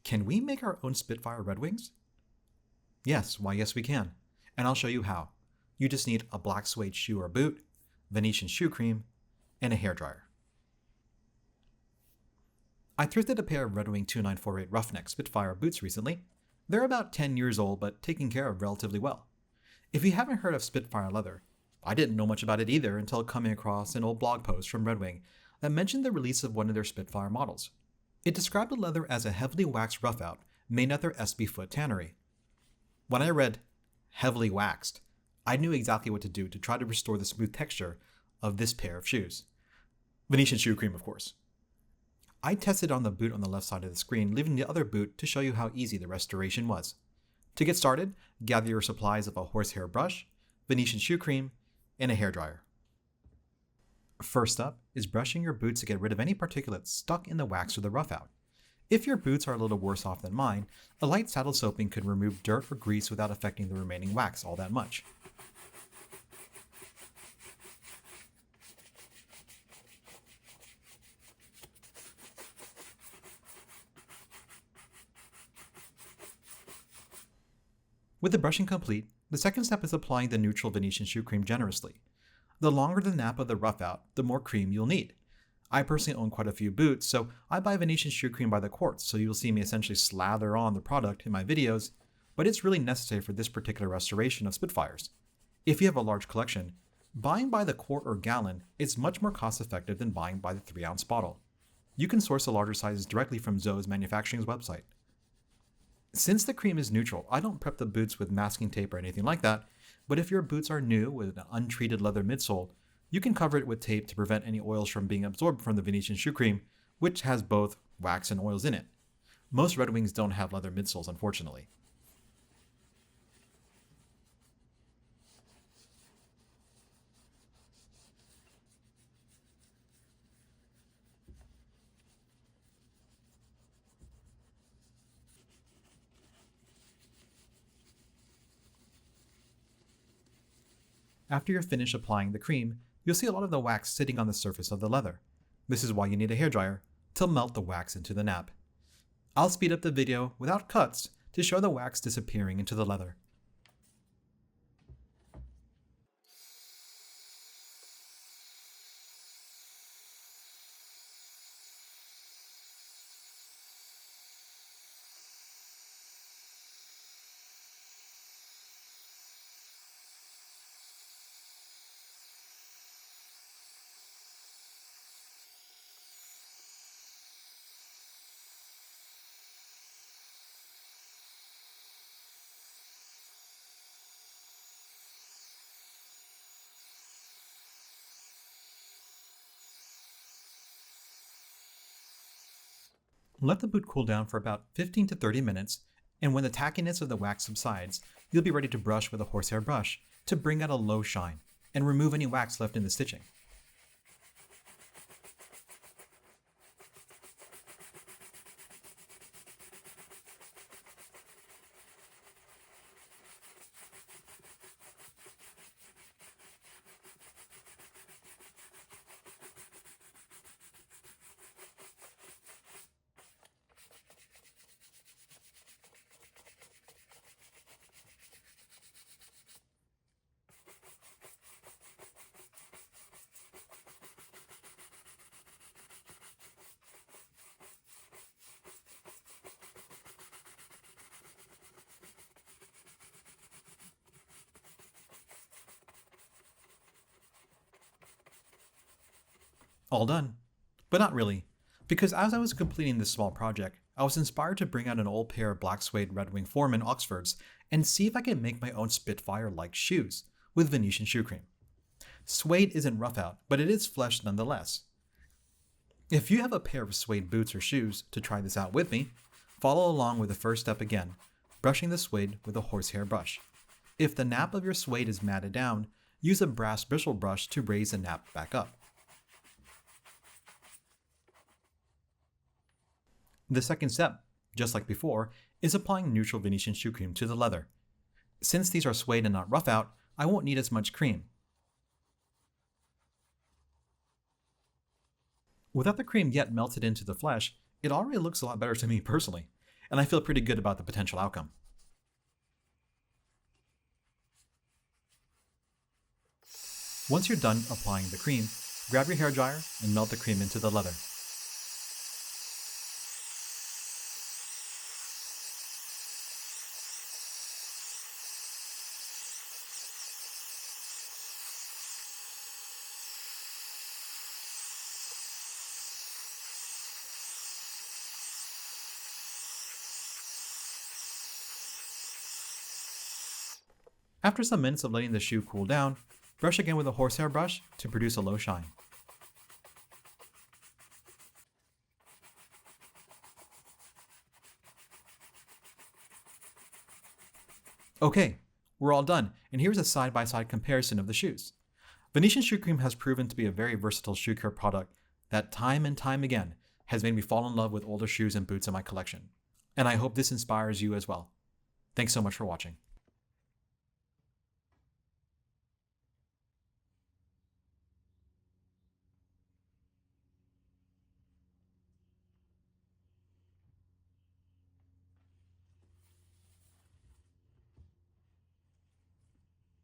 Can we make our own Spitfire Red Wings? Yes, why yes we can. And I'll show you how. You just need a black suede shoe or boot, Venetian Shoe Cream, and a hairdryer. I thrifted a pair of Red Wing 2948 Roughneck Spitfire boots recently. They're about 10 years old but taken care of relatively well. If you haven't heard of Spitfire leather, I didn't know much about it either until coming across an old blog post from Red Wing that mentioned the release of one of their Spitfire models. It described the leather as a heavily waxed roughout made at their SB Foot tannery. When I read heavily waxed, I knew exactly what to do to try to restore the smooth texture of this pair of shoes. Venetian Shoe Cream, of course. I tested on the boot on the left side of the screen, leaving the other boot to show you how easy the restoration was. To get started, gather your supplies of a horsehair brush, Venetian Shoe Cream, and a hairdryer. First up is brushing your boots to get rid of any particulates stuck in the wax or the roughout. If your boots are a little worse off than mine, a light saddle soaping could remove dirt or grease without affecting the remaining wax all that much. With the brushing complete, the second step is applying the neutral Venetian Shoe Cream generously. The longer the nap of the roughout, the more cream you'll need. I personally own quite a few boots, so I buy Venetian Shoe Cream by the quarts, so you'll see me essentially slather on the product in my videos, but it's really necessary for this particular restoration of Spitfires. If you have a large collection, buying by the quart or gallon is much more cost effective than buying by the 3-ounce bottle. You can source the larger sizes directly from Zoe's manufacturing's website. Since the cream is neutral, I don't prep the boots with masking tape or anything like that, but if your boots are new with an untreated leather midsole, you can cover it with tape to prevent any oils from being absorbed from the Venetian Shoe Cream, which has both wax and oils in it. Most Red Wings don't have leather midsoles, unfortunately. After you're finished applying the cream, you'll see a lot of the wax sitting on the surface of the leather. This is why you need a hairdryer to melt the wax into the nap. I'll speed up the video without cuts to show the wax disappearing into the leather. Let the boot cool down for about 15 to 30 minutes, and when the tackiness of the wax subsides, you'll be ready to brush with a horsehair brush to bring out a low shine and remove any wax left in the stitching. All done. But not really, because as I was completing this small project, I was inspired to bring out an old pair of black suede Red Wing Foreman Oxfords and see if I could make my own Spitfire-like shoes with Venetian Shoe Cream. Suede isn't rough out, but it is flesh nonetheless. If you have a pair of suede boots or shoes to try this out with me, follow along with the first step again, brushing the suede with a horsehair brush. If the nap of your suede is matted down, use a brass bristle brush to raise the nap back up. The second step, just like before, is applying neutral Venetian Shoe Cream to the leather. Since these are suede and not rough out, I won't need as much cream. Without the cream yet melted into the flesh, it already looks a lot better to me personally. and I feel pretty good about the potential outcome. Once you're done applying the cream, grab your hairdryer and melt the cream into the leather. After some minutes of letting the shoe cool down, brush again with a horsehair brush to produce a low shine. Okay, we're all done, and here's a side-by-side comparison of the shoes. Venetian Shoe Cream has proven to be a very versatile shoe care product that time and time again has made me fall in love with older shoes and boots in my collection. And I hope this inspires you as well. Thanks so much for watching.